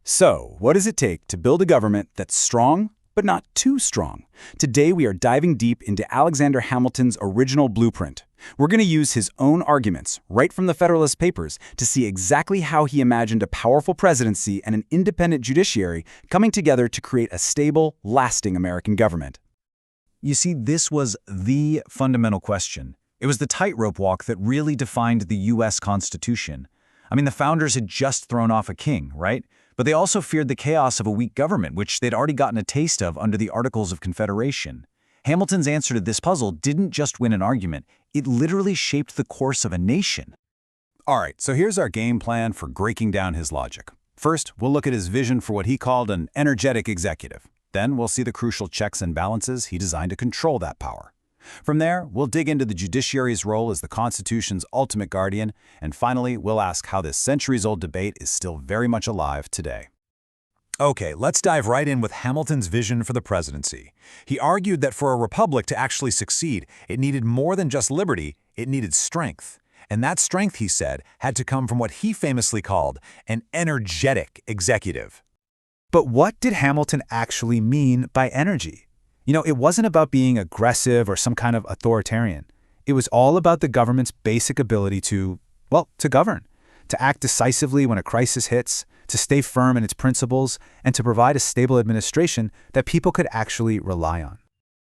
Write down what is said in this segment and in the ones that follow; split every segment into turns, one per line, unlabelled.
So, what does it take to build a government that's strong, but not too strong? Today we are diving deep into Alexander Hamilton's original blueprint. We're going to use his own arguments, right from the Federalist Papers, to see exactly how he imagined a powerful presidency and an independent judiciary coming together to create a stable, lasting American government.
You see, this was the fundamental question. It was the tightrope walk that really defined the U.S. Constitution. I mean, the founders had just thrown off a king, right? But they also feared the chaos of a weak government, which they'd already gotten a taste of under the Articles of Confederation. Hamilton's answer to this puzzle didn't just win an argument, it literally shaped the course of a nation.
All right, so here's our game plan for breaking down his logic. First, we'll look at his vision for what he called an energetic executive. Then we'll see the crucial checks and balances he designed to control that power. From there, we'll dig into the judiciary's role as the Constitution's ultimate guardian, and finally, we'll ask how this centuries-old debate is still very much alive today.
Okay, let's dive right in with Hamilton's vision for the presidency. He argued that for a republic to actually succeed, it needed more than just liberty, it needed strength. And that strength, he said, had to come from what he famously called an energetic executive.
But what did Hamilton actually mean by energy? You know, it wasn't about being aggressive or some kind of authoritarian. It was all about the government's basic ability to govern, to act decisively when a crisis hits, to stay firm in its principles, and to provide a stable administration that people could actually rely on.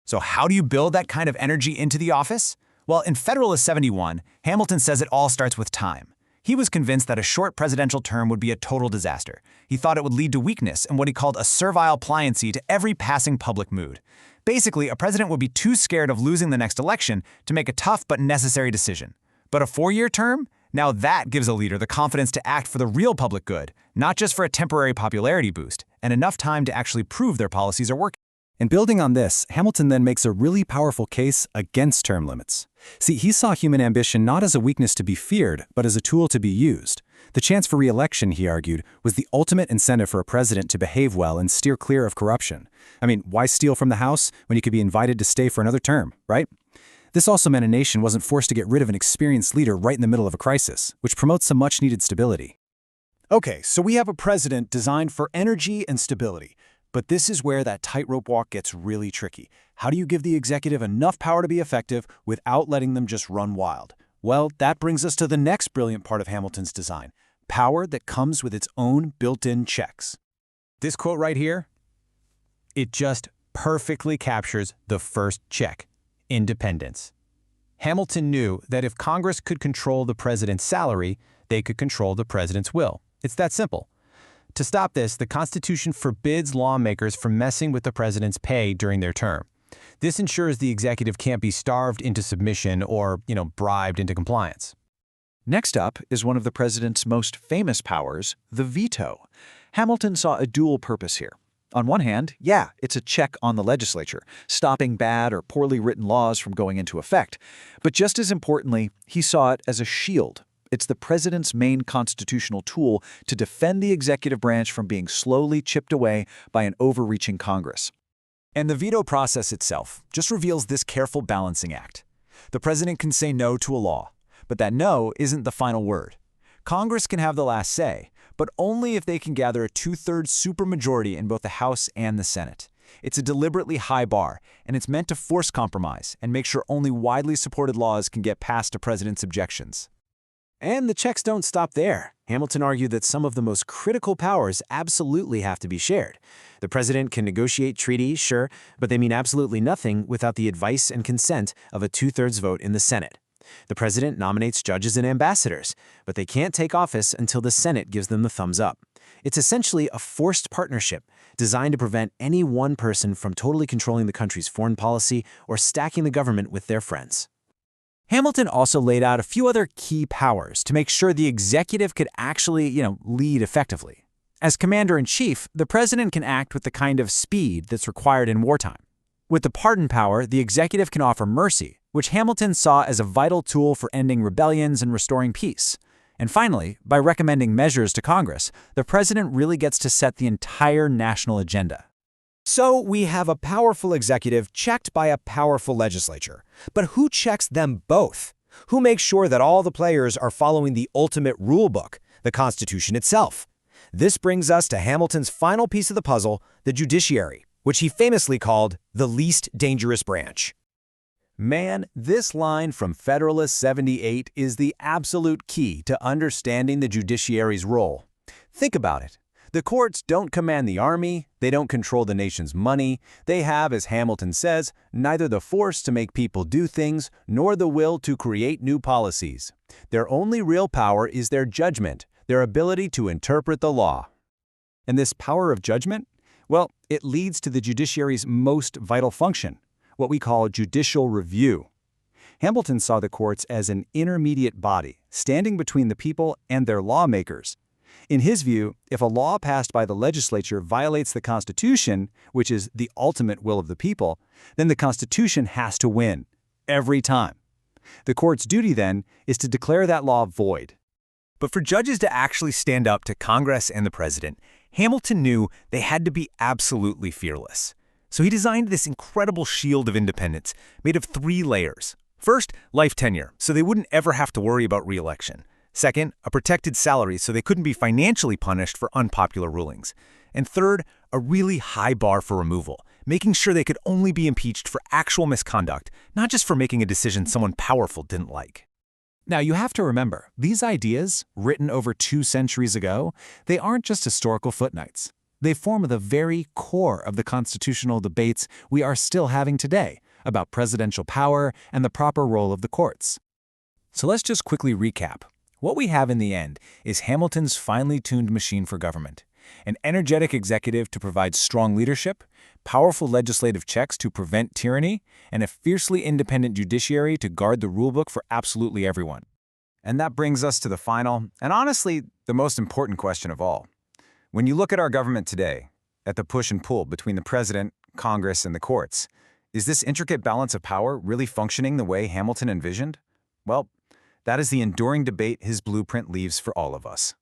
So how do you build that kind of energy into the office? Well, in Federalist 71, Hamilton says it all starts with time. He was convinced that a short presidential term would be a total disaster. He thought it would lead to weakness and what he called a servile pliancy to every passing public mood. Basically, a president would be too scared of losing the next election to make a tough but necessary decision. But a 4-year term? Now that gives a leader the confidence to act for the real public good, not just for a temporary popularity boost, and enough time to actually prove their policies are working.
And building on this, Hamilton then makes a really powerful case against term limits. See, he saw human ambition not as a weakness to be feared, but as a tool to be used. The chance for re-election, he argued, was the ultimate incentive for a president to behave well and steer clear of corruption. I mean, why steal from the House when you could be invited to stay for another term, right? This also meant a nation wasn't forced to get rid of an experienced leader right in the middle of a crisis, which promotes some much-needed stability.
Okay, so we have a president designed for energy and stability. But this is where that tightrope walk gets really tricky. How do you give the executive enough power to be effective without letting them just run wild? Well, that brings us to the next brilliant part of Hamilton's design, power that comes with its own built-in checks.
This quote right here, it just perfectly captures the first check, independence. Hamilton knew that if Congress could control the president's salary, they could control the president's will. It's that simple. To stop this, the Constitution forbids lawmakers from messing with the president's pay during their term. This ensures the executive can't be starved into submission or, bribed into compliance.
Next up is one of the president's most famous powers, the veto. Hamilton saw a dual purpose here. On one hand, it's a check on the legislature, stopping bad or poorly written laws from going into effect. But just as importantly, he saw it as a shield. It's the president's main constitutional tool to defend the executive branch from being slowly chipped away by an overreaching Congress.
And the veto process itself just reveals this careful balancing act. The president can say no to a law, but that no isn't the final word. Congress can have the last say, but only if they can gather a 2/3 supermajority in both the House and the Senate. It's a deliberately high bar, and it's meant to force compromise and make sure only widely supported laws can get past a president's objections. And the checks don't stop there. Hamilton argued that some of the most critical powers absolutely have to be shared. The president can negotiate treaties, sure, but they mean absolutely nothing without the advice and consent of a 2/3 vote in the Senate. The president nominates judges and ambassadors, but they can't take office until the Senate gives them the thumbs up. It's essentially a forced partnership designed to prevent any one person from totally controlling the country's foreign policy or stacking the government with their friends. Hamilton also laid out a few other key powers to make sure the executive could actually, lead effectively. As commander-in-chief, the president can act with the kind of speed that's required in wartime. With the pardon power, the executive can offer mercy, which Hamilton saw as a vital tool for ending rebellions and restoring peace. And finally, by recommending measures to Congress, the president really gets to set the entire national agenda.
So we have a powerful executive checked by a powerful legislature. But who checks them both? Who makes sure that all the players are following the ultimate rule book, the Constitution itself? This brings us to Hamilton's final piece of the puzzle, the judiciary, which he famously called the least dangerous branch.
Man, this line from Federalist 78 is the absolute key to understanding the judiciary's role. Think about it. The courts don't command the army, they don't control the nation's money, they have, as Hamilton says, neither the force to make people do things, nor the will to create new policies. Their only real power is their judgment, their ability to interpret the law.
And this power of judgment? Well, it leads to the judiciary's most vital function, what we call judicial review. Hamilton saw the courts as an intermediate body, standing between the people and their lawmakers. In his view, if a law passed by the legislature violates the Constitution, which is the ultimate will of the people, then the Constitution has to win, every time. The court's duty, then, is to declare that law void.
But for judges to actually stand up to Congress and the president, Hamilton knew they had to be absolutely fearless. So he designed this incredible shield of independence made of 3 layers. First, life tenure, so they wouldn't ever have to worry about re-election. Second, a protected salary so they couldn't be financially punished for unpopular rulings. And third, a really high bar for removal, making sure they could only be impeached for actual misconduct, not just for making a decision someone powerful didn't like.
Now, you have to remember, these ideas, written over 2 centuries ago, they aren't just historical footnotes. They form the very core of the constitutional debates we are still having today about presidential power and the proper role of the courts. So let's just quickly recap. What we have in the end is Hamilton's finely tuned machine for government, an energetic executive to provide strong leadership, powerful legislative checks to prevent tyranny, and a fiercely independent judiciary to guard the rulebook for absolutely everyone.
And that brings us to the final, and honestly, the most important question of all. When you look at our government today, at the push and pull between the president, Congress, and the courts, is this intricate balance of power really functioning the way Hamilton envisioned? Well, that is the enduring debate his blueprint leaves for all of us.